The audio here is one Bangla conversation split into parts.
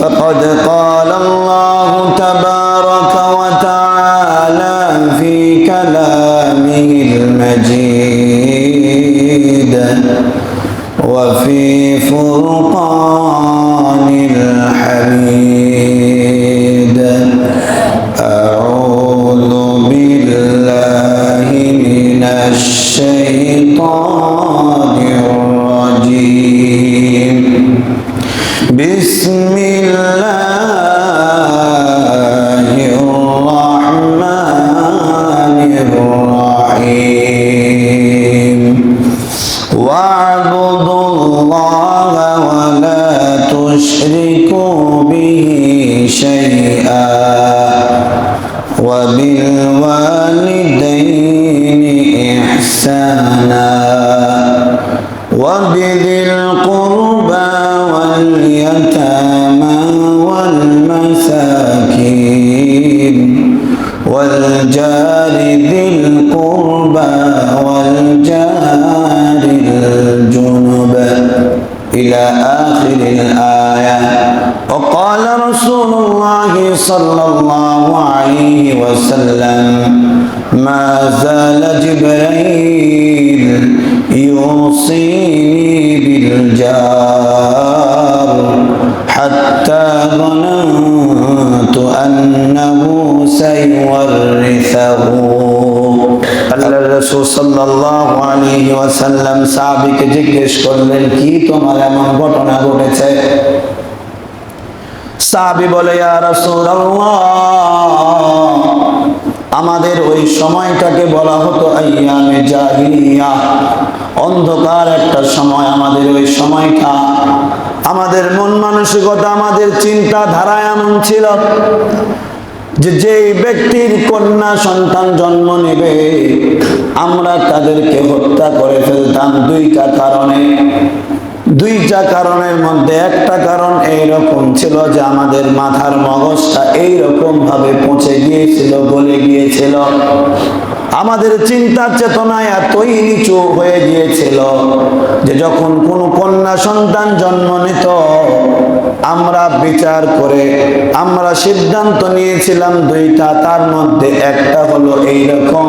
فقد قال الله تبارك وتعالى في كلامه المجيد وفي فرقان الحميد أعوذ بالله من الشيطان الرجيم بسم الله الرحمن الرحيم واعبدوا الله ولا تشركوا به شيئا وبالوالدين إحسانا وبذي القربى واليتامى والمساكين والجار ذي القربى والجار الجنب إلى آخر الآية. وقال رسول الله صلى الله عليه وسلم ما زال جبريل يوصيني بالجار حتى ظننت أنه سيورثه. আল্লাহ রাসূল সাল্লাল্লাহু আলাইহি ওয়াসাল্লাম সাহাবীকে জিজ্ঞেস করলেন, কি তোমার এমন ঘটনা ঘটেছে? সাহাবী বলে, ইয়া রাসূলুল্লাহ, আমাদের ওই সময়টাকে বলা হতো আইয়ামে জাহিলিয়া, অন্ধকার একটা সময়। আমাদের ওই সময়টা, আমাদের মন মানসিকতা, আমাদের চিন্তা ধারা এমন ছিল যে যেই ব্যক্তির কন্যা সন্তান জন্ম নেবে আমরা তাদেরকে হত্যা করে ফেলতাম দুইটা কারণে। দুইটা কারণের মধ্যে একটা কারণ এইরকম ছিল যে আমাদের মাথার মগজটা এইরকম ভাবে পচে গিয়েছিল, গলে গিয়েছিল। আমাদের চিন্তার চেতনা এতই নিচু হয়ে গিয়েছিল যে যখন কোনো কন্যা সন্তান জন্ম নিত আমরা বিচার করে আমরা সিদ্ধান্ত নিয়েছিলাম দুইটা। তার মধ্যে একটা হলো এইরকম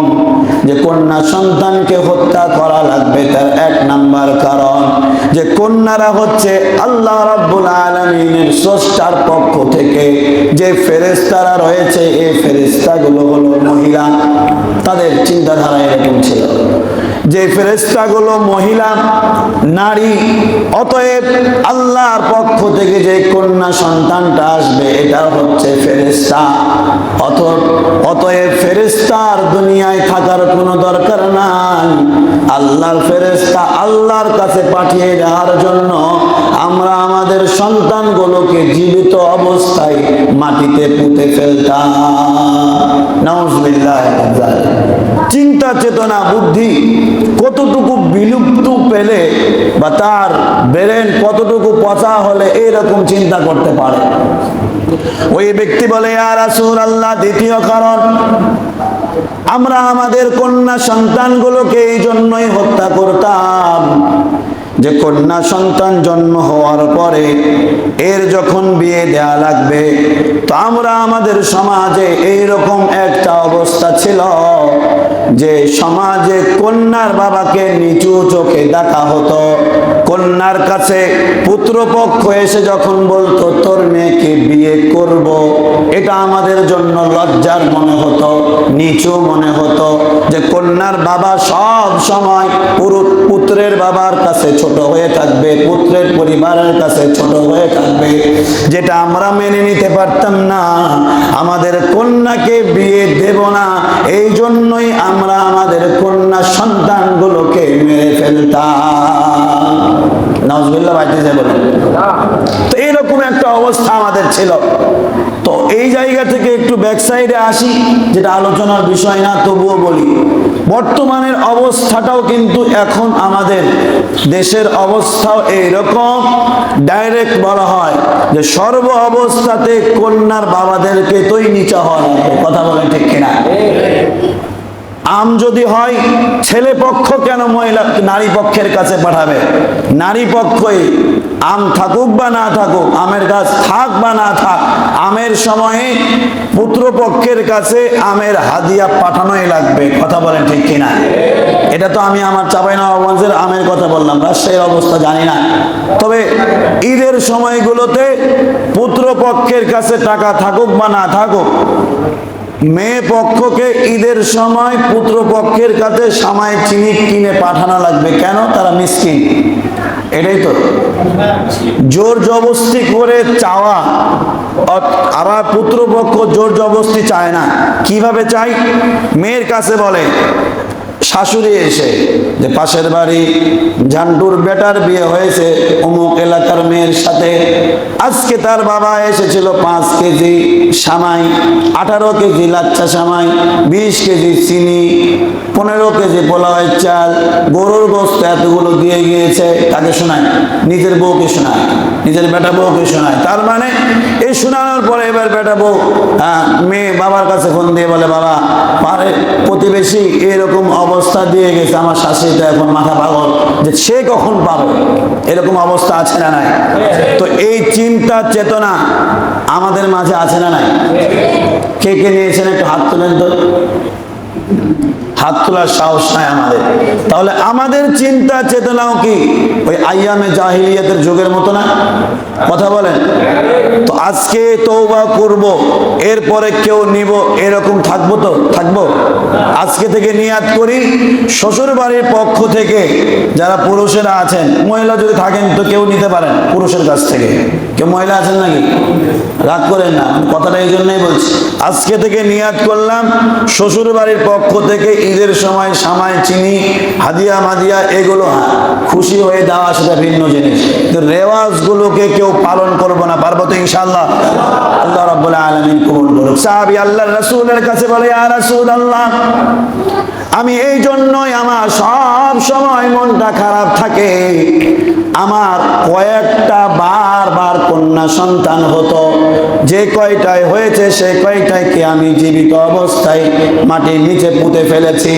যে কন্যা সন্তানকে হত্যা করা লাগবে। তার এক নাম্বার কারণ যে কন্যারা হচ্ছে আল্লাহ রাব্বুল আলামিনের স্রষ্টার পক্ষ থেকে যে ফেরেশতারা রয়েছে, এই ফেরেশতাগুলো হলো মহিলা। তাদের চিন্তাধারা এরকম ছিল যে ফেরেশতাগুলো মহিলা, নারী, অতএব আল্লাহর পক্ষ থেকে যে কন্যা সন্তানটা আসবে এটা হচ্ছে ফেরেশতা। অতএব ফেরেশতার দুনিয়ায় থাকার কোনো দরকার নাই। আল্লাহর ফেরেশতা আল্লাহর কাছে পাঠিয়ে দেওয়ার জন্য আমরা আমাদের সন্তানগুলোকে জীবিত অবস্থায় মাটিতে পুঁতে ফেলতাম। নাউজুবিল্লাহ। চিন্তা চেতনা বুদ্ধি কতটুকু বিলুপ্ত পেলে বা তার ব্রেন কতটুকু পচা হলে এরকম চিন্তা করতে পারে? ওই ব্যক্তি বলে, ইয়া রাসূলুল্লাহ, দ্বিতীয় কারণ আমরা আমাদের কন্যা সন্তানগুলোকে এই জন্যই হত্যা করতাম যে কন্যা সন্তান জন্ম হওয়ার পরে এর যখন বিয়ে দেয়া লাগবে তো আমরা আমাদের সমাজে এইরকম একটা অবস্থা ছিল যে সমাজে কন্যার বাবাকে নিচু চোখে দেখা হতো। কন্যার কাছে পুত্রপক্ষ এসে যখন বলতো তোর মেয়েকে বিয়ে করব, এটা আমাদের জন্য লজ্জার মনে হতো, নিচু মনে হতো যে কন্যার বাবা সব সময় পুত্রের বাবার কাছে ছোট হয়ে থাকবে, পুত্রের পরিবারের কাছে ছোট হয়ে থাকবে, যেটা আমরা মেনে নিতে পারতাম না। আমাদের কন্যাকে বিয়ে দেব না, এই জন্যই আমরা আমাদের কন্যা সন্তানগুলোকে মেরে ফেলতাম। নাউজুবিল্লাহ বাইতে বলেন। তো এইরকম একটা অবস্থা আমাদের ছিল। তো এই জায়গা থেকে একটু ব্যাক সাইডে আসি, যেটা আলোচনার বিষয় না, তবুও বলি বর্তমানের অবস্থাটাও কিন্তু এখন আমাদের দেশের অবস্থাও এইরকম। ডাইরেক্ট বলা হয় যে সর্ব অবস্থাতে কন্যার বাবাদেরকে তোই নিচা হওয়া লাগবে। কথা বলেন ঠিক কিনা? আম যদি হয়, ছেলে পক্ষ কেন মহিলা নারী পক্ষের কাছে পাঠাবে? নারী পক্ষই আম থাকুক বা না থাকুক, আমের গাছ থাক বা না থাক, আমের সময়ে পুত্রপক্ষের কাছে আমের হাদিয়া পাঠানোই লাগবে। কথা বলেন ঠিক কিনা? এটা তো আমি আমার চাঁপাইনবাবগঞ্জের আমের কথা বললাম, রাজশাহীর অবস্থা জানি না। তবে ঈদের সময়গুলোতে পুত্রপক্ষের কাছে টাকা থাকুক বা না থাকুক, মেয়ে পক্ষকে ঈদের সময় পুত্রপক্ষের কাছে সামায় চিনি কিনে পাঠানো লাগবে। কেন? তারা মিসকিন। এটাই তো জোর জবরদস্তি করে চাওয়া। আবার পুত্রপক্ষ জোর জবরদস্তি চায় না। কিভাবে চাই? মেয়ের কাছে বলে, শাশুড়ি এসে যে পাশের বাড়ি ঝান্টুর বেটার বিয়ে হয়েছে অমুক এলাকার মেয়ের সাথে, আজকে তার বাবা এসেছিল 5 কেজি সামাই, 18 কেজি লাচ্ছা সামাই, 20 কেজি চিনি, 15 কেজি পোলাওয়ের চাল, গরুর গোস্ত এতগুলো দিয়ে গিয়েছে। তাকে শোনায়, নিজের বউকে শোনায়, নিজের বেটা বউকে শোনায়। তার মানে এই শোনানোর পরে এবার বেটা বউ মেয়ে বাবার কাছে ফোন দিয়ে বলে, বাবা পারে প্রতিবেশী এরকম অবস্থা দিয়ে গেছে, আমার শাশুড়ি তো এখন মাথা পাগল যে সে কখন পাবে। এরকম অবস্থা আছে না নাই? তো এই চিন্তা চেতনা আমাদের মাঝে আছে না নাই? কে কে নিয়েছেন একটু হাত তুলেন তো। হাত তোলার সাহস নাই আমাদের। তাহলে আমাদের চিন্তা চেতনাও কি ওই আইয়ামে জাহিলিয়াতের যুগের মতো না? কথা বলেন তো। আজকে তওবা করব, এরপরে কেউ নিব এরকম থাকবো তো? থাকবো? আজকে থেকে নিয়াত করি, শ্বশুর বাড়ির পক্ষ থেকে যারা পুরুষেরা আছেন, মহিলা যদি থাকেন তো কেউ নিতে পারেন পুরুষের কাছ থেকে। কেউ মহিলা আছেন নাকি? রাগ করেন না, কথাটা এই জন্যই বলছি। আজকে থেকে নিয়াত করলাম, শ্বশুর বাড়ির পক্ষ থেকে ঈদের সময় সামাই চিনি হাদিয়া মাদিয়া এগুলো খুশি হয়ে দেওয়া, সেটা ভিন্ন জিনিস। তো রেওয়াজগুলোকে কেউ পালন করবো না। পারবো তো ইনশাআল্লাহ? আল্লাহ রাব্বুল আলামিন কবুল করুক। সাহাবী আল্লাহর রাসূলের কাছে বলে, ইয়া রাসূলুল্লাহ, আমি এই জন্যই আমার সব সময় মনটা খারাপ থাকে। আমার কয়েকটা বারবার কন্যা সন্তান হতো, যে কয়টাই হয়েছে সে কয়টাকে আমি জীবিত অবস্থায় মাটির নিচে পুঁতে ফেলেছি।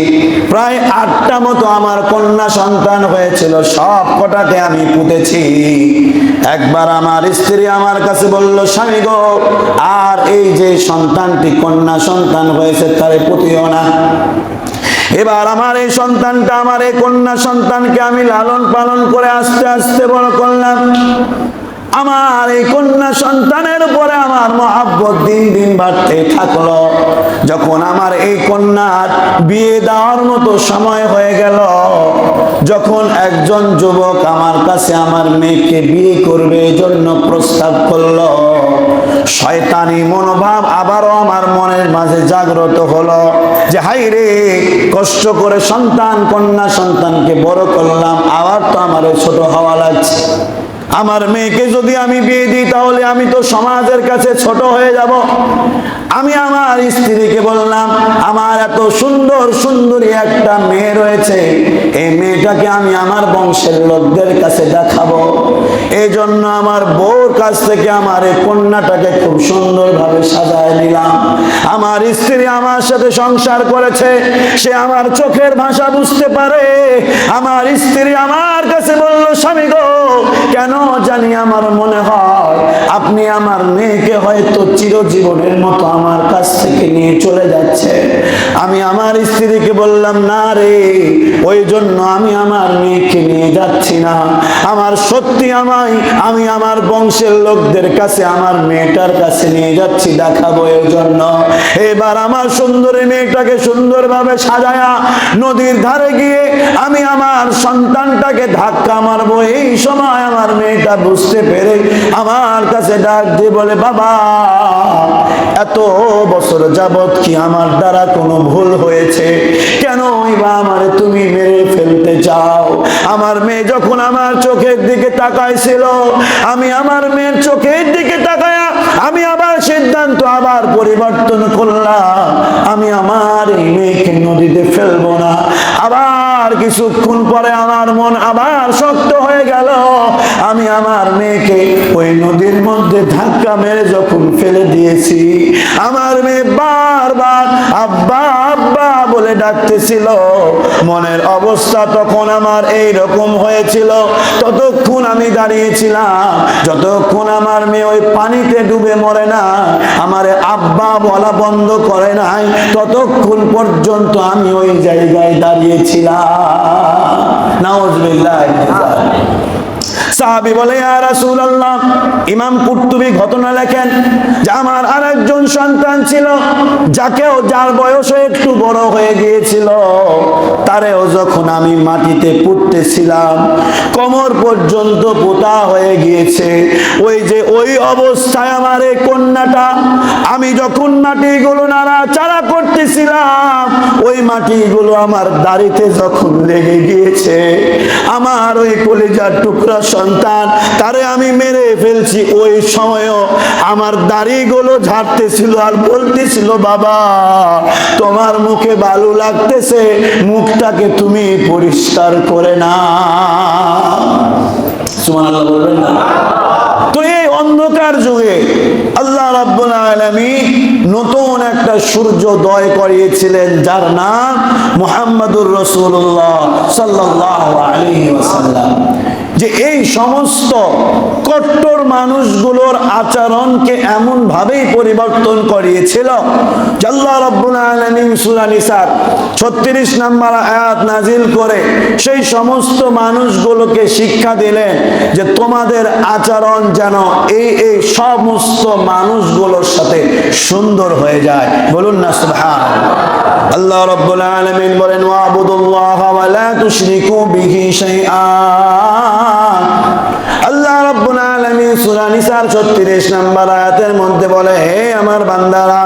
প্রায় 8টা মতো আমার কন্যা সন্তান হয়েছিল, সব কটাকে আমি পুঁতেছি। একবার আমার স্ত্রী আমার কাছে বলল, স্বামী গো, আর এই যে সন্তানটি কন্যা সন্তান হয়েছে তারে পুঁতিও না। এবার আমার এই সন্তানটা, আমার এই কন্যা সন্তানকে আমি লালন পালন করে আস্তে আস্তে বড় করলাম। আমার এই কন্যা সন্তানের উপরে আমার মহাব্বত দিন দিন বাড়তে থাকলো। যখন আমার এই কন্যার বিয়ে দেওয়ার মতো সময় হয়ে গেল, যখন একজন যুবক আমার কাছে আমার মেয়েকে বিয়ে করবে জন্য প্রস্তাব করলো, শয়তানি মনোভাব আবারও আমার মনের মাঝে জাগ্রত হলো যে হাই রে, কষ্ট করে সন্তান কন্যা সন্তানকে বড় করলাম, আবার তো আমার ছোট হওয়া লাগছে। আমার মেয়েকে যদি আমি বিয়ে দিই তাহলে আমি তো সমাজের কাছে ছোট হয়ে যাব। আমি আমার স্ত্রীকে বললাম, আমার এত সুন্দর সুন্দরী একটা মেয়ে রয়েছে, এই মেয়েটাকে আমি আমার বংশের লোকদের কাছে দেখাবো। এই জন্য আমার বউর কাছ থেকে আমার এই কন্যাটাকে খুব সুন্দরভাবে সাজায় নিলাম। আমার স্ত্রী আমার সাথে সংসার করেছে, সে আমার চোখের ভাষা বুঝতে পারে। আমার স্ত্রী আমার কাছে বলল, স্বামী গো, কেন জানি আমার মনে হয় আপনি আমার মেয়েকে হয়তো চিরজীবনের মতো আমার কাছ থেকে নিয়ে চলে যাচ্ছে। আমি আমার স্ত্রীকে বললাম, না রে, ওই জন্য আমি আমার মেয়েকে নিয়ে যাচ্ছি না। আমার সত্যি আমি আমার বংশের লোকদের কাছে আমার মেয়েটার কাছে নিয়ে যাচ্ছি, দেখাবো এর জন্য। এবার আমার সুন্দরী মেয়েটাকে সুন্দরভাবে সাজায়া নদীর ধারে গিয়ে আমি আমার সন্তানটাকে ধাক্কা মারবো। এই সময় আমার মেয়েটা বুঝতে পেরে আমার কাছে ডাক দিয়ে বলে, বাবা, এত বছর যাবত কি আমার দ্বারা কোনো ভুল হয়েছে? কেন বা আমারে তুমি মেরে ফেলতে চাও? আমার মেয়ে যখন আমার চোখের দিকে তাকাইছিল, আমি আমার মেয়ের চোখের দিকে তাকায়া আমি আবার সিদ্ধান্ত আবার পরিবর্তন করলাম, আমি আমার এই মেয়েকে নদীতে ফেলবো না। আবার কিছুক্ষণ পরে আমার মন আবার শক্ত হয়ে গেল। আমি আমার মেয়েকে ওই নদীর মধ্যে ধাক্কা মেরে যখন ফেলে দিয়েছি, আমার মেয়ে বারবার আব্বা আব্বা বলে ডাকতেছিল, মনের অবস্থা তখন আমার এই রকম হয়েছিল। ততক্ষণ আমি দাঁড়িয়েছিলাম, যতক্ষণ আমার মেয়ে ওই পানিতে ডুবে মরে না, আমার আব্বা বলা বন্ধ করে নাই, ততক্ষণ পর্যন্ত আমি ওই জায়গায় দাঁড়িয়েছিলাম। নাউজুবিল্লাহ। সাহাবী বলে, ইয়া রাসূলুল্লাহ, ইমাম কুরতুবী ঘটনা লেখেন যে আমার আরেকজন সন্তান ছিল, যার বয়স একটু বড় হয়ে গিয়েছিল, তারেও যখন আমি মাটিতে পুঁততেছিলাম, কোমর পর্যন্ত পোঁতা হয়ে গিয়েছে। ওই অবস্থায় আমার এই কন্যাটা, আমি যখন মাটিগুলো নাড়াচাড়া করতেছিলাম, ওই মাটিগুলো আমার দাড়িতে যখন লেগে গিয়েছে, আমার ওই কলিজার টুকরা সন্তান, তারে আমি মেরে ফেলছি। ওই সময়ও আমার দাড়িগুলো ঝাড়তেছিল আর বলতেছিল, বাবা তোমার মুখে বালু লাগতেছে, মুখটাকে তুমি পরিষ্কার করে না। সুবহানাল্লাহ বলবেন না? তো এই অন্ধকার যুগে আল্লাহ রাব্বুল আলামিন নতুন একটা সূর্যোদয় করিয়েছিলেন, যার নাম মুহাম্মাদুর রাসূলুল্লাহ সাল্লাল্লাহু আলাইহি ওয়াসাল্লাম। যে এই সমস্ত কট্টর মানুষগুলোর আচরণকে এমন ভাবেই পরিবর্তন করিয়েছিল যে আল্লাহ রাব্বুল আলামিন সূরা নিসার 36 নম্বর আয়াত নাজিল করে সেই সমস্ত মানুষগুলোকে শিক্ষা দিলেন যে তোমাদের আচরণ যেন এই সমস্ত মানুষগুলোর সাথে সুন্দর হয়ে যায়। বলুন না সুবহানাল্লাহ। আল্লাহ রাব্বুল আলামিন বলেন, ওয়াবুদুল্লাহ ওয়া লা তুশরিকু বিহি শাইআ। আল্লাহ রাব্বুল আলামিন সূরা নিসার 36 নম্বর আয়াতের মধ্যে বলে, হে আমার বান্দারা,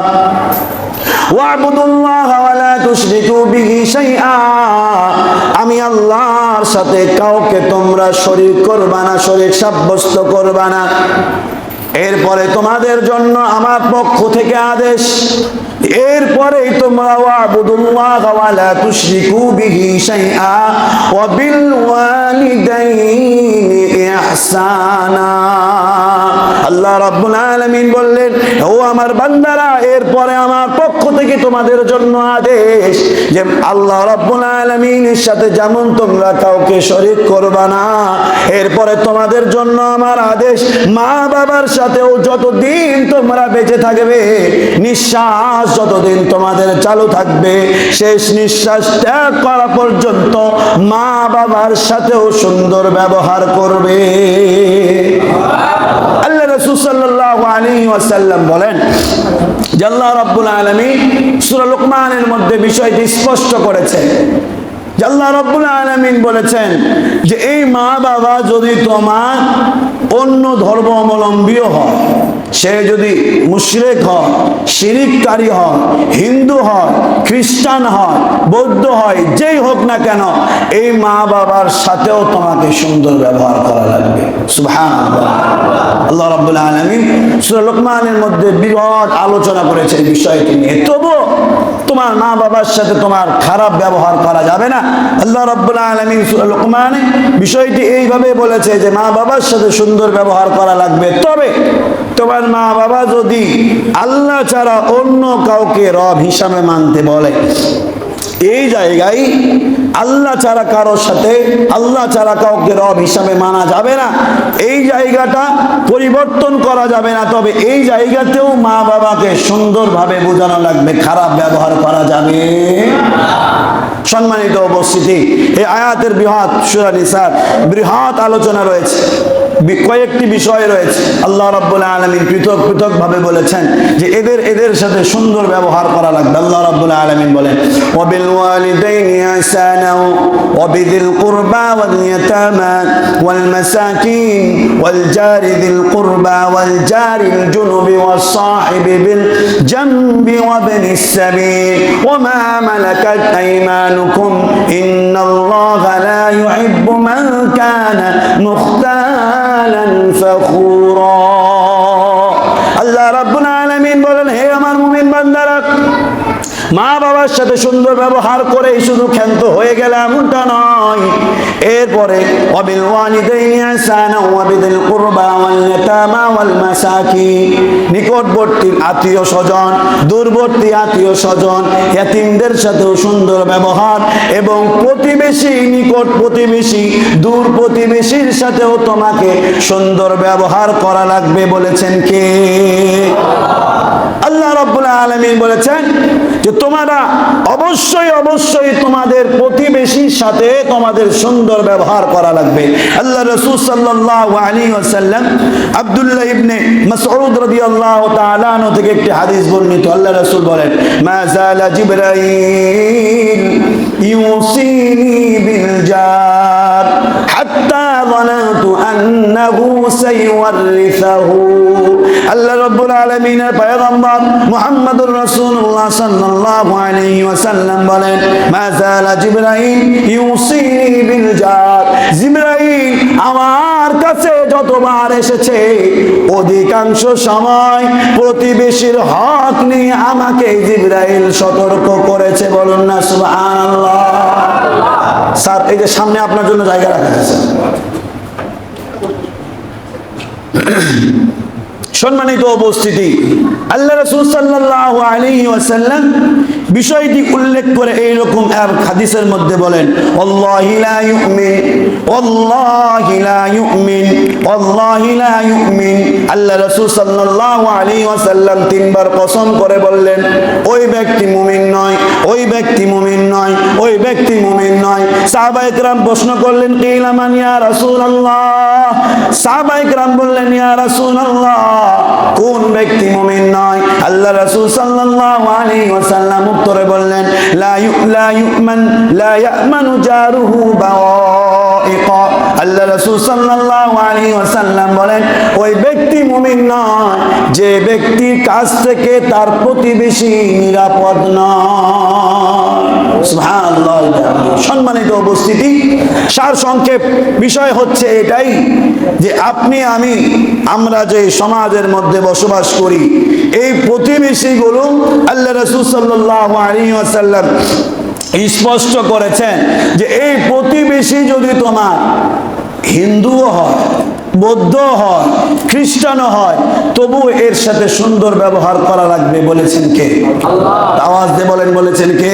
ওয়াবুদুল্লাহ ওয়া লা তুশরিকু বিহি শাইআ, আমি আল্লাহর সাথে কাউকে তোমরা শরীক করবা না, শরীক সাব্যস্ত করবা না। এরপরে তোমাদের জন্য আমার পক্ষ থেকে আদেশ, এরপরেই তোমরা ওয়াবুদুল্লাহ ওয়া লা তুশরিকু বিহি শাইআ ওয়া বিল ওয়ালিদাইনি ইহসানা। আল্লাহ রাব্বুল আলামিন বললেন, ও আমার বান্দারা, এরপরে আমার পক্ষ থেকে তোমাদের জন্য আদেশ যে আল্লাহ রাব্বুল আলামিনের সাথে যেমন তোমরা কাউকে শরীক করবা না, এরপরে তোমাদের জন্য আমার আদেশ মা বাবার সাথেও যতদিন তোমরা বেঁচে থাকবে, নিঃশ্বাস যতদিন তোমাদের চালু থাকবে, শেষ নিঃশ্বাস ত্যাগ করা পর্যন্ত মা বাবার সাথেও সুন্দর ব্যবহার করবে। আল্লাহ রাসূল সাল্লাল্লাহু আলাইহি ওয়াসাল্লাম বলেন যে আল্লাহ রাব্বুল আলামিন সূরা লুকমানের মধ্যে বিষয়টি স্পষ্ট করেছেন। আল্লাহ রাব্বুল আলামিন বলেছেন যে এই মা বাবা যদি তোমার অন্য ধর্ম অবলম্বীও হয়, সে যদি মুশরিক হয়, শিরিককারী হয়, হিন্দু হয়, খ্রিস্টান হয়, বৌদ্ধ হয়, যেই হোক না কেন, এই মা বাবার সাথেও তোমাকে সুন্দর ব্যবহার করা লাগবে। সুবহানাল্লাহ। আল্লাহ রাব্বুল আলামিন সূরা লুকমানের মধ্যে বিরাট আলোচনা করেছে এই বিষয়টি নিয়ে। তবু তোমার মা বাবার সাথে তোমার খারাপ ব্যবহার করা যাবে না। আল্লাহ রাব্বুল আলামিন সূরা লুকমানে বিষয়টি এইভাবে বলেছে যে মা বাবার সাথে সুন্দর ব্যবহার করা লাগবে। তবে তোমার মা বাবা যদি আল্লাহ ছাড়া অন্য কাউকে রব হিসাবে মানতে বলে, এই জায়গায় আল্লাহ ছাড়া কারোর সাথে, আল্লাহ ছাড়া কাউকে রব হিসাবে মানা যাবে না, এই জায়গাটা পরিবর্তন করা যাবে না। তবে এই জায়গাতেও মা বাবাকে সুন্দরভাবে বোঝানো লাগবে, খারাপ ব্যবহার করা যাবে। সম্মানিত উপস্থিতি, এই আয়াতের বৃহৎ সূরা নিসার বৃহৎ আলোচনা রয়েছে, কয়েকটি বিষয় রয়েছে। আল্লাহ রাব্বুল আলামিন পৃথক পৃথক ভাবে বলেছেন যে এদের সাথে সুন্দর ব্যবহার করা লাগবে। আল্লাহ রাব্বুল আলামিন বলেন, ওয়াবিল ওয়ালিদাইনি ইহসানা ওয়া বিযিল কুরবা ওয়াল ইয়াতামা ওয়াল মাসাকিন ওয়াল জারি যিল কুরবা ওয়াল জারিল জুনুবি ওয়াস সাহিবি বিল জামবি ওয়া ইবনিস সাবিল ওয়া মা মালাকাত আইমানুকুম ইন্নাল্লাহা লা ইউহিব্বু মান কানা মুখতালান ফখুরা। আল্লাহ রাব্বুল আলামিন বলেন, হে আমার মুমিন বান্দারা, মা বাবার সাথে সুন্দর ব্যবহার করে শুধু ক্ষান্ত হয়ে গেলে এমনটা নয়। এরপরে ওয়াবিল ওয়ালিদাইনি ইহসানা ওয়া বিযিল কুরবা ওয়াল ইয়াতামা ওয়াল মাসাকিন, নিকটবর্তী আত্মীয় স্বজন, দূরবর্তী আত্মীয় স্বজন, ইয়াতিমদের সাথেও সুন্দর ব্যবহার, এবং প্রতিবেশী, নিকট প্রতিবেশী, দূর প্রতিবেশীর সাথেও তোমাকে সুন্দর ব্যবহার করা লাগবে। বলেছেন কে? আল্লাহ রাব্বুল আলামিন বলেছেন যে তোমরা অবশ্যই অবশ্যই তোমাদের প্রতিবেশীর সাথে তোমাদের সুন্দর ব্যবহার করা লাগবে। আল্লাহ রাসূল সাল্লাল্লাহু আলাইহি ওয়াসাল্লাম আব্দুল্লাহ ইবনে মাসউদ রাদিয়াল্লাহু তাআলা আনহু থেকে একটি হাদিস বর্ণিত। আল্লাহ রাসূল বলেন, মা যালা জিবরাইল ইউসিনি বিল জার হাত্তা যানাতু আন্নাহু সাইওয়ারিসাহু। আল্লাহ রাব্বুল আলামিনের পয়গম্বর মুহাম্মদুর রাসূলুল্লাহ সাল্লাল্লাহু আলাইহি ওয়াসাল্লাম বলেন, মা যালা জিবরাইল ইউসিনি বিল জার, জিবরাইল আমার কাছে যতবার এসেছে অধিকাংশ সময় প্রতিবেশীর হক নিয়ে আমাকে জিবরাইল সতর্ক করেছে। বলুন না সুবহানাল্লাহ। স্যার, এই যে সামনে আপনার জন্য জায়গা রাখা আছে। সম্মানিত উপস্থিতি, আল্লাহ রাসূল সাল্লাল্লাহু আলাইহি ওয়াসাল্লাম বিষয়টি উল্লেখ করে এইরকম এক হাদিসের মধ্যে বলেন, আল্লাহি লা ইউমিন, আল্লাহি লা ইউমিন, আল্লাহি লা ইউমিন। আল্লাহ রাসূল সাল্লাল্লাহু আলাইহি ওয়াসাল্লাম তিনবার কসম করে বললেন, ওই ব্যক্তি মুমিন নয়, ওই ব্যক্তি মুমিন নয়, ওই ব্যক্তি মুমিন নয়। সাহাবায়ে কেরাম প্রশ্ন করলেন, কিলা মান ইয়া রাসূলুল্লাহ? সাহাবায়ে কেরাম বললেন, ইয়া রাসূলুল্লাহ, কোন ব্যক্তি মুমিন নয়? আল্লাহ রাসূল সাল্লাল্লাহু আলাইহি ওয়াসাল্লাম উত্তরে বললেন, লা ইউমান লা ইয়ামানু জারুহু বাওয়াইকা। আল্লাহ রাসূল সাল্লাল্লাহু আলাইহি ওয়াসাল্লাম বলেন, ওই ব্যক্তি মুমিন নয় যে ব্যক্তির কাছ থেকে তার প্রতিবেশী নিরাপদ নয়। সুবহানাল্লাহ। সম্মানিত উপস্থিতি, সার সংক্ষেপ বিষয় হচ্ছে এটাই যে আপনি আমি, আমরা যে সমাজের মধ্যে বসবাস করি, এই প্রতিবেশীগুলো আল্লাহ রাসূল সাল্লাল্লাহু আলাইহি ওয়াসাল্লাম স্পষ্ট করেছেন যে এই প্রতিবেশী যদি তোমার হিন্দুও হয়, বৌদ্ধ হয়, খ্রিস্টানও হয়, তবু এর সাথে সুন্দর ব্যবহার করা লাগবে। বলেছেন কে? আল্লাহ। আওয়াজ দিয়ে বলেন, বলেছেন কে?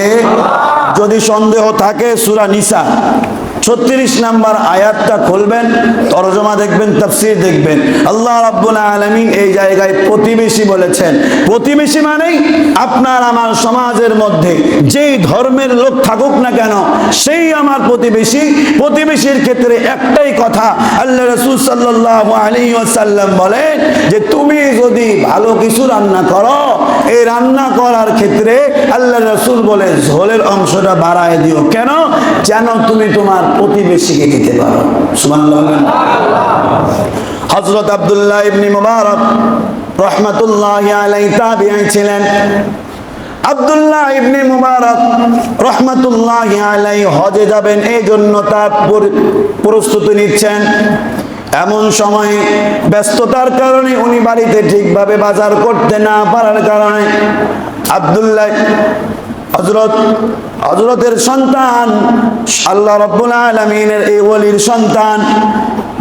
যদি সন্দেহ থাকে সূরা নিসা 36 নাম্বার আয়াতটা খুলবেন, তরজমা দেখবেন, তাফসীর দেখবেন। আল্লাহ রাব্বুল আলামিন এই জায়গায় প্রতিবেশী বলেছেন। প্রতিবেশী মানেই আপনার আমার সমাজের মধ্যে যেই ধর্মের লোক থাকুক না কেন, সেই আমার প্রতিবেশী। প্রতিবেশীর ক্ষেত্রে একটাই কথা, আল্লাহ রাসূল সাল্লাল্লাহু আলাইহি ওয়াসাল্লাম বলেন যে তুমি যদি ভালো কিছু রান্না করো, এই রান্না করার ক্ষেত্রে আল্লাহ রাসূল বলে ঝোলের অংশটা বাড়ায় দিও। কেন? যেন তুমি তোমার প্রতিবেশীকে দিতে পারো। সুবহানাল্লাহ। হযরত আব্দুল্লাহ ইবনে মুবারক রাহমাতুল্লাহি আলাইহি তাবিঈ ছিলেন। আব্দুল্লাহ ইবনে মুবারক রাহমাতুল্লাহি আলাইহি হজে যাবেন, এই জন্য তার প্রস্তুতি নিচ্ছেন। এমন সময় ব্যস্ততার কারণে উনি বাড়িতে ঠিকভাবে বাজার করতে না পারার কারণে আব্দুল্লাহ হযরতের সন্তান, আল্লাহ রাব্বুল আলামিনের এই ওলির সন্তান,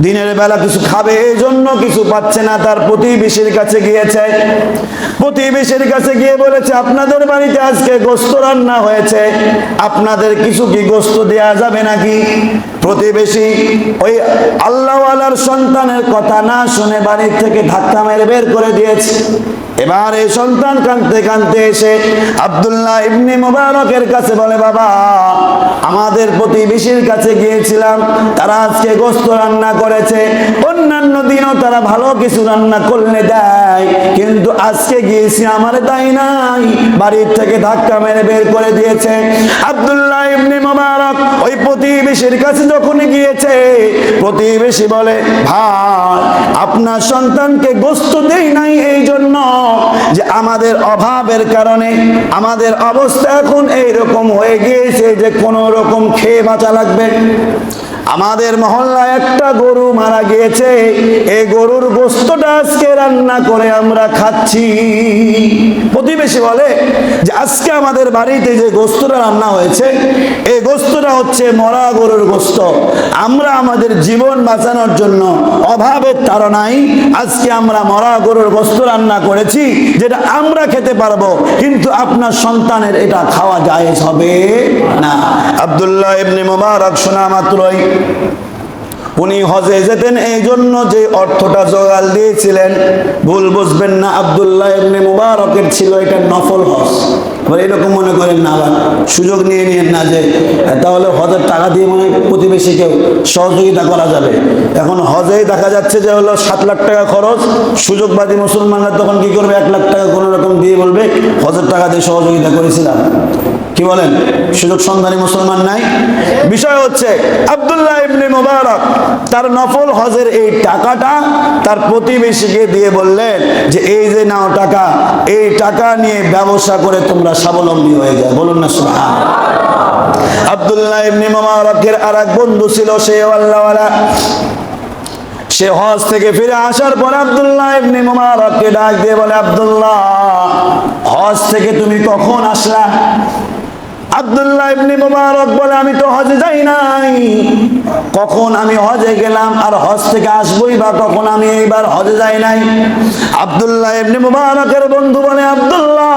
দিনের বেলা কিছু খাবে, এই জন্য কিছু পাচ্ছে না। তার প্রতিবেশীর কাছে গিয়েছে। প্রতিবেশীর কাছে গিয়ে বলেছে, আপনাদের বাড়িতে আজকে গোশত রান্না হয়েছে, আপনাদের কিছু কি গোশত দেয়া যাবে নাকি? প্রতিবেশী ওই আল্লাহওয়ালার সন্তানের কথা না শুনে বাড়ি থেকে ধাক্কা মেরে বের করে দিয়েছে। এবার এই সন্তান কাঁদতে কাঁদতে এসে আব্দুল্লাহ ইবনে মুবারকের কাছে বলে, বাবা, আমাদের প্রতিবেশীর কাছে গিয়েছিলাম, তারা আজকে গোশত রান্না করেছে। অন্যান্য দিনও তারা ভালো কিছু রান্না করলে দেয়, কিন্তু আজকে গিয়েছি আমার তাই নাই, বাড়ির থেকে ধাক্কা মেরে বের করে দিয়েছে। আব্দুল্লাহ ইবনে মুবারক ওই প্রতিবেশীর কাছে যখন গিয়েছে, প্রতিবেশী বলে, ভাই, আপনার সন্তানকে গোশত দেই নাই এই জন্য যে আমাদের অভাবের কারণে আমাদের অবস্থা এখন এইরকম হয়ে গিয়েছে যে কোনো রকম খেয়ে বাঁচা লাগবে। আমাদের মহল্লায় একটা গরু মারা গিয়েছে, এই গরুর গোশতটা আজকে রান্না করে আমরা খাচ্ছি। প্রতিবেশী বলে যে আজকে আমাদের বাড়িতে যে গোশতটা রান্না হয়েছে, এই গোশতটা হচ্ছে মরা গরুর গোশত। আমরা আমাদের জীবন বাঁচানোর জন্য অভাবের তাড়নায় আজকে আমরা মরা গরুর গোশত রান্না করেছি, যেটা আমরা খেতে পারবো, কিন্তু আপনার সন্তানের এটা খাওয়া জায়েজ হবে না। আব্দুল্লাহ ইবনে মুবারক শোনা মাত্রই উনি হজে যেতেন, এই জন্য যে অর্থটা জোগাড় দিয়েছিলেন, ভুল বুঝবেন না, আব্দুল্লাহ ইবনে মুবারকের ছিল এটা নফল হজ। আবার এরকম মনে করেন না, আবার সুযোগ নিয়ে নিয়েন না যে তাহলে হজের টাকা দিয়ে মনে প্রতিবেশীকেও সহযোগিতা করা যাবে। এখন হজেই দেখা যাচ্ছে যে হলো 7 লাখ টাকা খরচ, সুযোগবাদী মুসলমানরা তখন কি করবে, 1 লাখ টাকা কোনো রকম দিয়ে বলবে হজের টাকা দিয়ে সহযোগিতা করেছিলাম। কি বলেন, সুযোগ সন্ধানী মুসলমান নাই? বিষয় হচ্ছে আব্দুল্লাহ ইবনে মুবারক তার নফল হজের এই টাকাটা তার প্রতিবেশীকে দিয়ে বললেন যে এই যে নাও টাকা, এই টাকা নিয়ে ব্যবসা করে তোমরা স্বাবলম্বী হয়ে যায়। বলুন না সুবহানাল্লাহ। আব্দুল্লাহ ইবনে মুবারকের আরেক বন্ধু ছিল, সে আল্লাহওয়ালা। সে হজ থেকে ফিরে আসার পর আব্দুল্লাহ ইবনে মুবারককে ডাক দিয়ে বলে, আব্দুল্লাহ, হজ থেকে তুমি কখন আসলা? আব্দুল্লাহ ইবনে মুবারক বলে, আমি তো হজে যাই নাই। কখন আমি হজে গেলাম আর হজ থেকে আসবই বা কখন, আমি এইবার হজে যাই নাই। আব্দুল্লাহ ইবনে মুবারকের বন্ধু বলে, আব্দুল্লাহ,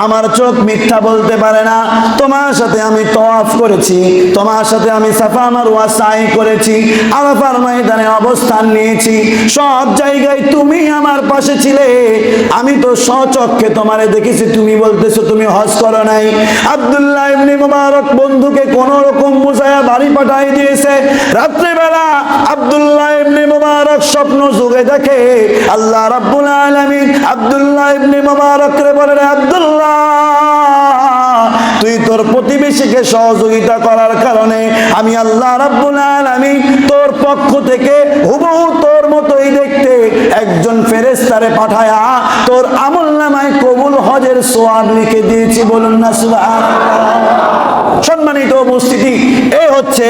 আমার চোখ মিথ্যা বলতে পারে না। তোমার সাথে আমি তওয়াফ করেছি, তোমার সাথে আমি সাফা মারওয়া সাই করেছি, আরাফার ময়দানে অবস্থান নিয়েছি, সব জায়গায় তুমি আমার পাশে ছিলে, আমি তো স্বচক্ষে তোমারে দেখেছি, তুমি বলতেছো তুমি হজ করো নাই। আব্দুল্লাহ ইবনে মুবারক বন্ধুকে কোন রকম বুঝায়া বাড়ি পাঠাই দিয়েছে। রাত্রিবেলা আব্দুল্লাহ ইবনে মুবারক স্বপ্ন যুগে দেখে আল্লাহ রাব্বুল আলামিন আব্দুল্লাহ ইবনে মুবারককে বলে, আব্দুল্লাহ, তুই তোর প্রতিবেশীকে সহযোগিতা করার কারণে আমি আল্লাহ রাব্বুল আলামিন তোর পক্ষ থেকে হুবহু তোর মতোই দেখতে একজন ফেরেশতারে পাঠায়া তোর আমলনামায় কবুল হজের সওয়াব লিখে দিয়েছি। বলুন না সুবহানাল্লাহ। সম্মানিত উপস্থিতি, এই হচ্ছে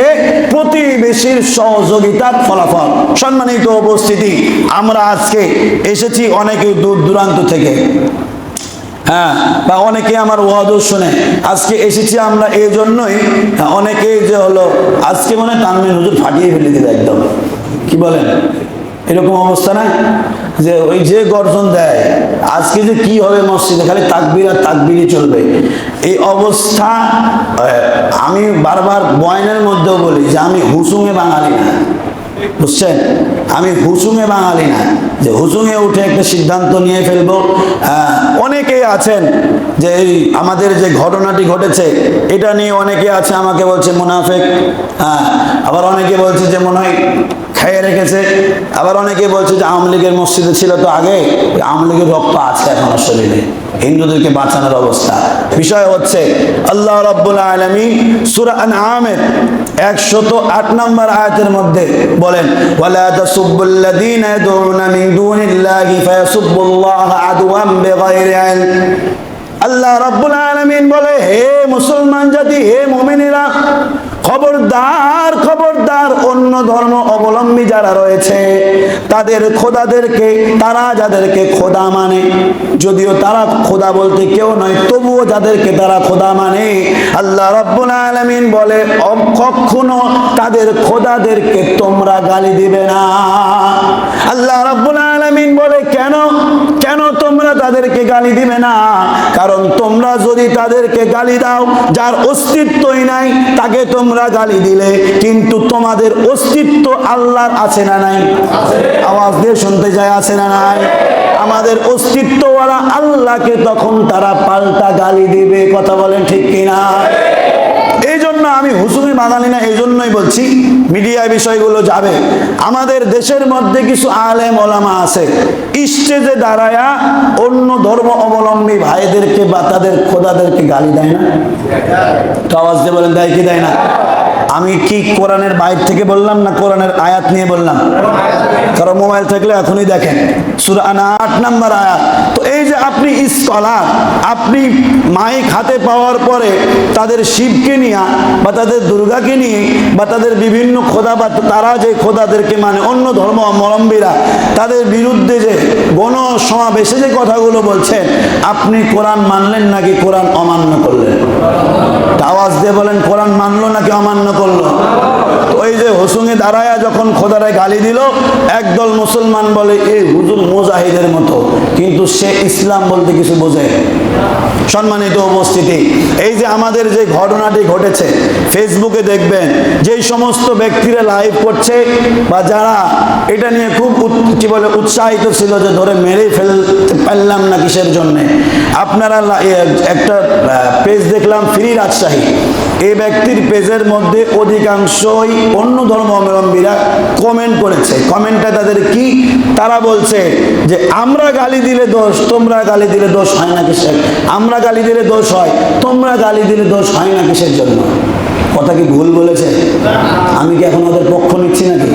প্রতিবেশীর সহযোগিতার ফলাফল। সম্মানিত উপস্থিতি, আমরা আজকে এসেছি অনেকে দূর দূরান্ত থেকে, হ্যাঁ, বা অনেকে আমার ওয়াদও শুনে। আজকে এসেছি আমরা এই জন্যই, অনেকে যে হলো আজকে মনে তানবির হুজুর ফাটিয়ে ফেলে দিবে একদম। কি বলেন, এরকম অবস্থা না যে ওই যে গর্জন দেয় আজকে যে কি হবে মসজিদে, খালি তাকবীর আর তাকবীরই চলবে, এই অবস্থা। আমি বারবার বয়ানের মধ্যেও বলি যে আমি হুসুমে বাঙালি না, বুঝছেন, আমি হুসুমে বাঙালি না যে হুসুমে উঠে একটা সিদ্ধান্ত নিয়ে ফেলবো। অনেকেই আছেন যে এই আমাদের যে ঘটনাটি ঘটেছে এটা নিয়ে অনেকে আছে আমাকে বলছে মুনাফেক, আবার অনেকে বলছে যে মনে হয় খেয়ে রেখেছে, আবার অনেকে বলছে যে আওয়ামী লীগের মসজিদে ছিল তো আগে, আওয়ামী লীগের রক্ত আছে এখনো শরীরে, হিন্দুদেরকে বাঁচানোর অবস্থা। বিষয় হচ্ছে আল্লাহ রাব্বুল আলামিন সূরা আনআমের 108 নম্বর আয়াতের মধ্যে বলেন, ওয়ালা তাসুব্বুল্লাযীনা ইয়াদউনা মিন দুনিল্লাহি ফায়াসুব্বুল্লাহা আদওয়ান বিগাইরি ইলম। আল্লাহ রাব্বুল আলামিন বলে, হে মুসলমান জাতি, হে মুমিনেরা, খবরদার খবরদার, অন্য ধর্ম অবলম্বী যারা রয়েছে তাদের খোদাদেরকে, তারা যাদেরকে খোদা মানে, যদিও তারা খোদা বলতে কেউ নয়, তবুও যাদেরকে তারা খোদা মানে, আল্লাহ রাব্বুল আলামিন বলে কখনো তাদের খোদাদেরকে তোমরা গালি দিবে না। আল্লাহ রাব্বুল আলামিন বলে কেন কেন তোমরা তাদেরকে গালি দিবে না? কারণ তোমরা যদি তাদেরকে গালি দাও, যার অস্তিত্বই নাই তাকে তোমরা গালি দিলে, কিন্তু তোমাদের অস্তিত্ব আল্লাহর আছে না নাই? আওয়াজ দিয়ে শুনতে যায়, আছে না নাই? আমাদের অস্তিত্বওয়ালা আল্লাহকে তখন তারা পাল্টা গালি দিবে। কথা বলেন ঠিক কিনা? এই জন্য আমি হুসুমি বাঙালি না, এই জন্যই বলছি মিডিয়ায় বিষয়গুলো যাবে। আমাদের দেশের মধ্যে কিছু আলেম ওলামা আছে, স্টেজে দাঁড়ায়া অন্য ধর্ম অবলম্বী ভাইদেরকে বা তাদের খোদাদেরকে গালি দেয় না? তো আওয়াজ দিয়ে বলেন, দেয় কি দেয় না? আমি কি কোরআনের বাইরে থেকে বললাম না কোরআনের আয়াত নিয়ে বললাম? কারণ মোবাইল থাকলে এখনই দেখেন সূরা আনাম 8 নম্বর আয়াত। তো এই যে আপনি স্কলার, আপনি মাইক হাতে পাওয়ার পরে তাদের শিবকে নিয়ে বা তাদের দুর্গাকে নিয়ে বা তাদের বিভিন্ন খোদা বা তারা যে খোদাদেরকে মানে অন্য ধর্ম অবলম্বীরা তাদের বিরুদ্ধে যে গণসমাবেশে যে কথাগুলো বলছেন, আপনি কোরআন মানলেন নাকি কোরআন অমান্য করলেন? আওয়াজ দিয়ে বলেন, কোরআন মানলো নাকি অমান্য করলো? ওই যে হোসুঙে দাঁড়ায়া যখন খোদারে গালি দিল, একদল মুসলমান বলে এই হুজুর মুজাহিদের মতো, কিন্তু সে ইসলাম বলতে কিছু বোঝে। সম্মানিত উপস্থিতি, এই যে আমাদের যে ঘটনাটি ঘটেছে, ফেসবুকে দেখবেন যেই সমস্ত ব্যক্তিরা লাইভ করছে বা যারা এটা নিয়ে খুব কি বলে উৎসাহিত ছিল যে ধরে মেরে ফেলতে পারলাম না কিসের জন্যে, আপনারা একটা পেজ দেখলাম ফ্রি রাজশাহী, এই ব্যক্তির পেজের মধ্যে অধিকাংশই অন্য ধর্মাবলম্বীরা কমেন্ট করেছে। কমেন্টটা তাদের কি? তারা বলছে যে আমরা গালি দিলে দোষ, তোমরা গালি দিলে দোষ হয় না কিসের? আমরা গালি দিলে দোষ হয়, তোমরা গালি দিলে দোষ হয় না কিসের জন্য? কথা কি ভুল বলেছে? আমি কি এখন ওদের পক্ষ নিচ্ছি নাকি?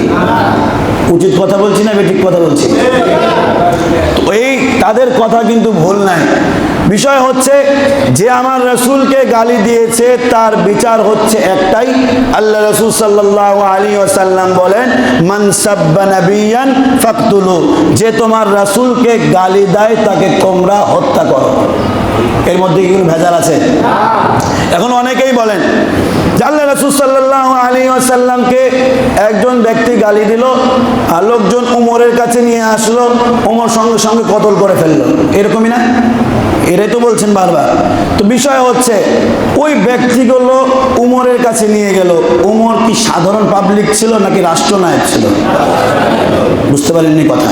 উচিত কথা বলছি না ঠিক কথা বলছি? তো এই তাদের কথা কিন্তু ভুল নাই। বিষয় হচ্ছে যে আমার রাসূলকে গালি দিয়েছে তার বিচার হচ্ছে একটাই। আল্লাহ রাসূল সাল্লাল্লাহু আলাইহি ওয়াসাল্লাম বলেন, মান সাব্বা নাবিয়ান ফাকতুলু, যে তোমার রাসূলকে গালি দেয় তাকে তোমরা হত্যা করো। এর মধ্যে কি কোনো ভেজাল আছে? এখন অনেকেই বলেন যে আল্লাহ রাসূল সাল্লাল্লাহু আলাইহি ওয়াসাল্লামকে একজন ব্যক্তি গালি দিল, আর লোকজন উমরের কাছে নিয়ে আসলো, উমর সঙ্গে সঙ্গে কতল করে ফেললো, এরকমই না? এরাই তো বলছেন বারবার। তো বিষয় হচ্ছে ওই ব্যক্তিগুলো উমরের কাছে নিয়ে গেল, উমর কি সাধারণ পাবলিক ছিল নাকি রাষ্ট্রনায়ক ছিল? বুঝতে পারেননি কথা?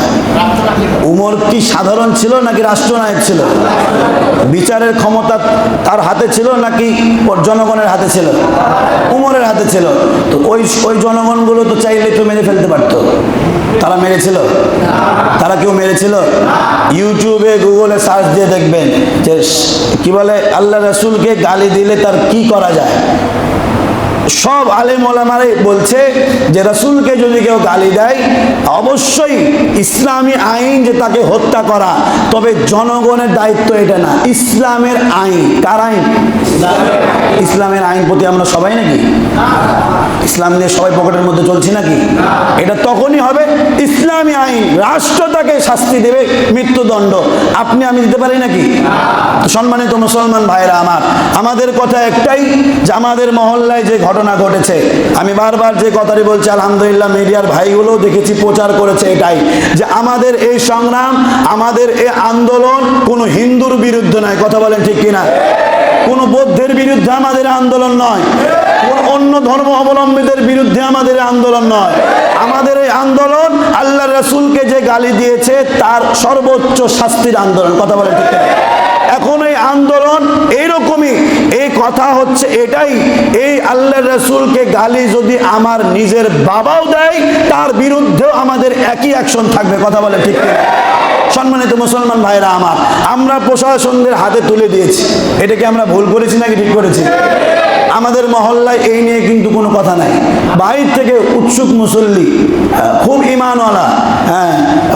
উমর কি সাধারণ ছিল নাকি রাষ্ট্রনায়ক ছিল? বিচারের ক্ষমতা তার হাতে ছিল নাকি জনগণের হাতে ছিল? উমরের হাতে ছিল। তো ওই জনগণগুলো তো চাইলে তো মেরে ফেলতে পারতো। তারা মেরেছিল? তারা কেউ মেরেছিল? ইউটিউবে গুগলে সার্চ দিয়ে দেখবেন যে কি বলে আল্লাহ রাসূলকে গালি দিলে তার কি করা যায়। সব আলেম ওলামারাই বলছে যে রাসূলকে যদি কেউ গালি দেয় অবশ্যই ইসলামী আইন যে তাকে হত্যা করা, তবে জনগণের দায়িত্ব এটা না, ইসলামের আইন। কার আইন? ইসলামের আইন প্রতি আমরা সবাই নাকি ইসলাম নিয়ে সবাই পকেটের মধ্যে চলছি নাকি? এটা তখনই হবে ইসলামী আইন, রাষ্ট্র তাকে শাস্তি দেবে, মৃত্যুদণ্ড। আপনি আমি দিতে পারি নাকি? সম্মানিত মুসলমান ভাইরা আমার, আমাদের কথা একটাই যে আমাদের মহল্লায় যে ঘটনা ঘটেছে, আমি বারবার যে কথাটি বলছি, আলহামদুলিল্লাহ মিডিয়ার ভাইগুলো দেখেছি প্রচার করেছে এটাই, যে আমাদের এই সংগ্রাম, আমাদের এই আন্দোলন কোনো হিন্দুর বিরুদ্ধে নয়। কথা বলেন ঠিক কিনা? কোনো বৌদ্ধের বিরুদ্ধে আমাদের আন্দোলন নয়, কোন অন্য ধর্ম অবলম্বীদের বিরুদ্ধে আমাদের আন্দোলন নয়। আমাদের এই আন্দোলন আল্লাহ রাসূলকে যে গালি দিয়েছে তার সর্বোচ্চ শাস্তির আন্দোলন। কথা বলেন ঠিক কিনা? এখন এই আন্দোলন এইরকমই, এই কথা হচ্ছে এটাই, এই আল্লাহ রাসূলকে গালি যদি আমার নিজের বাবাও দেয় তার বিরুদ্ধেও আমাদের একই অ্যাকশন থাকবে। কথা বলে ঠিক কিনা? সম্মানিত মুসলমান ভাইরা আমার, আমরা প্রশাসনদের হাতে তুলে দিয়েছি, এটাকে আমরা ভুল করেছি নাকি ঠিক করেছি? আমাদের মহল্লায় এই নিয়ে কিন্তু কোনো কথা নাই। বাইরে থেকে উৎসুক মুসল্লি, খুব ইমানওয়ালা,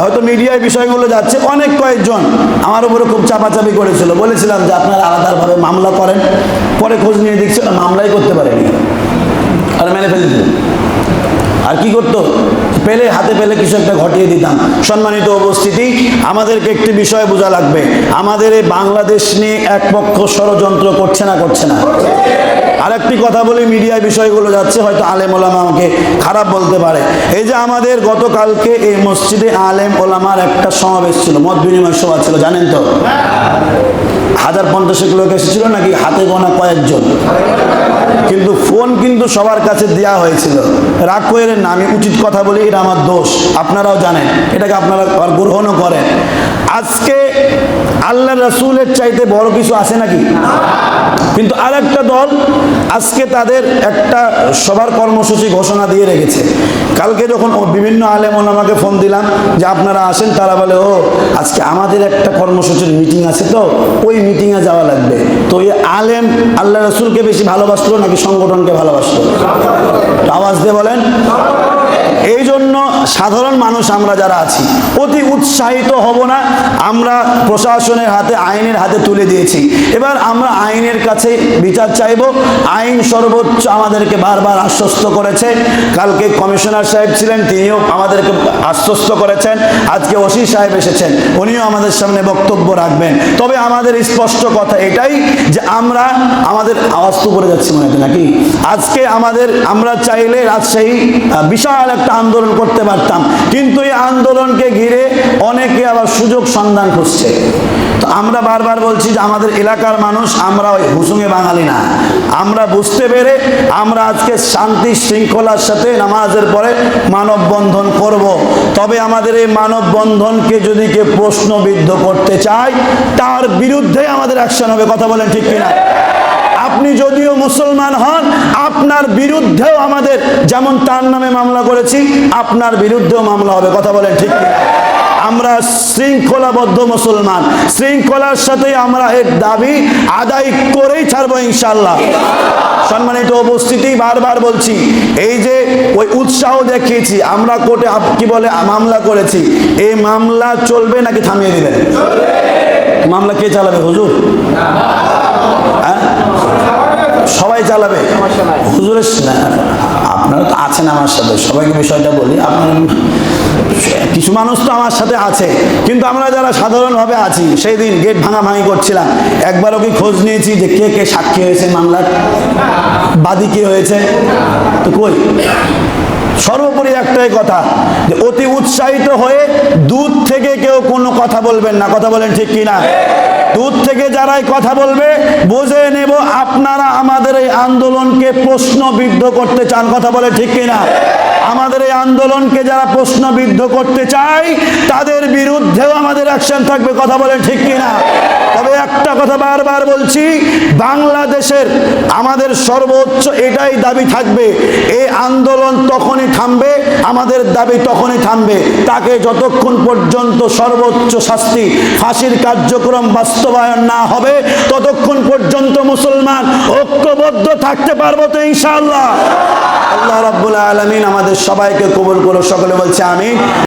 হয়তো মিডিয়ায় বিষয়গুলো যাচ্ছে, অনেক কয়েকজন আমার উপরে খুব চাপাচাপি করেছিল। বলেছিলাম যে আপনারা আলাদাভাবে মামলা করেন, পরে খোঁজ নিয়ে দেখছি মামলাই করতে পারেনি, আর মেরে ফেলে দিল। আর কি করতো? পেলে হাতে পেলে কিছু একটা ঘটিয়ে দিতাম। সম্মানিত উপস্থিতি, আমাদেরকে একটি বিষয় বোঝা লাগবে, আমাদের এই বাংলাদেশ নিয়ে এক পক্ষ ষড়যন্ত্র করছে না? করছে না? আরেকটি কথা বলি, মিডিয়ায় বিষয়গুলো যাচ্ছে, হয়তো আলেম ওলামা আমাকে খারাপ বলতে পারে। এই যে আমাদের গতকালকে এই মসজিদে আলেম ওলামার একটা সমাবেশ ছিল, মত বিনিময় সভা ছিল, জানেন তো? 1050 লোক এসেছিল নাকি হাতে গোনা কয়েকজন, কিন্তু ফোন কিন্তু সবার কাছে দেওয়া হয়েছিল। রাগ করে না, আমি উচিত কথা বলি, এটা আমার দোষ, আপনারাও জানেন, এটাকে আপনারা গ্রহণও করেন। আজকে আল্লাহ রাসূলের চাইতে বড় কিছু আছে নাকি? কিন্তু আরেকটা দল আজকে তাদের একটা সবার কর্মসূচি ঘোষণা দিয়ে রেখেছে। কালকে যখন বিভিন্ন আলেম ওলামাকে ফোন দিলাম যে আপনারা আসেন, তারা বলে ও আজকে আমাদের একটা কর্মসূচির মিটিং আছে, তো ওই মিটিংয়ে যাওয়া লাগবে। তো এই আলেম আল্লাহ রাসূলকে বেশি ভালোবাসলো নাকি সংগঠনকে ভালোবাসলো? আওয়াজ দিয়ে বলেন। এই জন্য সাধারণ মানুষ আমরা যারা আছি অতি উৎসাহিত হব না। আমরা প্রশাসনের হাতে, আইনের হাতে তুলে দিয়েছি, এবার আমরা আইনের কাছে বিচার চাইব। আইন সর্বোচ্চ আমাদেরকে বারবার আশ্বস্ত করেছে। কালকে কমিশনার সাহেব ছিলেন, তিনিও আমাদেরকে আশ্বস্ত করেছেন। আজকে ওসি সাহেব এসেছেন, উনিও আমাদের সামনে বক্তব্য রাখবেন। তবে আমাদের স্পষ্ট কথা এটাই যে আমাদের আওয়াজ তো করে যাচ্ছে মনে হয় নাকি, আজকে আমরা চাইলে রাজশাহী বিশাল একটা আন্দোলন করতে পারতাম, কিন্তু এই আন্দোলনকে ঘিরে অনেকে আবার সুযোগ সন্ধান খুঁজছে। তো আমরা বারবার বলছি যে আমাদের এলাকার মানুষ, আমরা ওই হুসুঙে বাঙালি না। আমরা বুঝতে পেরে আমরা আজকে শান্তি শৃঙ্খলার সাথে নামাজের পরে মানববন্ধন করব। তবে আমাদের এই মানববন্ধনকে যদি কেউ প্রশ্নবিদ্ধ করতে চায়, তার বিরুদ্ধে আমাদের অ্যাকশন হবে। কথা বলেন ঠিক কিনা? আপনি যদিও মুসলমান হন, আপনার বিরুদ্ধেও আমাদের, যেমন তার নামে মামলা করেছি, আপনার বিরুদ্ধেও মামলা হবে। কথা বলেন ঠিক কিনা? আমরা শৃঙ্খলাবদ্ধ মুসলমান, শৃঙ্খলার সাথে আমরা এর দাবি আদায় করেই ছাড়বো ইনশাআল্লাহ। সম্মানিত উপস্থিতি, বারবার বলছি, এই যে ওই উৎসাহ দেখিয়েছি, আমরা কোর্টে কি বলে মামলা করেছি, এই মামলা চলবে নাকি থামিয়ে দিবেন? মামলা কে চালাবে? হুজুর? সবাই চালাবে? হুজুরের আপনারা তো আছেন আমার সাথে, সবাইকে বিষয়টা বলি। আপনার কিছু মানুষ তো আমার সাথে আছে, কিন্তু আমরা যারা সাধারণভাবে আছি, সেই দিন গেট ভাঙাভাঙি করছিলাম, একবারও কি খোঁজ নিয়েছি যে কে কে সাক্ষী হয়েছে মামলার, বাদী কে হয়েছে? তো কই? সর্বোপরি একটাই কথা, যে অতি উৎসাহিত হয়ে দূর থেকে কেউ কোনো কথা বলবেন না। কথা বলেন ঠিক কিনা? দূর থেকে যারাই কথা বলবে, বুঝে নেব আপনারা আমাদের এই আন্দোলনকে প্রশ্নবিদ্ধ করতে চান। কথা বলে ঠিক কিনা? আমাদের এই আন্দোলনকে যারা প্রশ্নবিদ্ধ করতে চায়, তাদের বিরুদ্ধেও আমাদের অ্যাকশন থাকবে। কথা বলে ঠিক কিনা? তবে একটা কথা বারবার বলছি, বাংলাদেশের আমাদের সর্বোচ্চ এটাই দাবি থাকবে, এই আন্দোলন তখনই থামবে, আমাদের দাবি তখনই থামবে, তাকে যতক্ষণ পর্যন্ত সর্বোচ্চ শাস্তি, ফাঁসির কার্যক্রম বাস্তবায়ন না হবে, ততক্ষণ পর্যন্ত মুসলমান ঐক্যবদ্ধ থাকতে পারবো তো ইনশাআল্লাহ। আল্লাহ রাব্বুল আলামিন আমাদের সবাইকে কবুল করো। সকলে বলছে আমিন।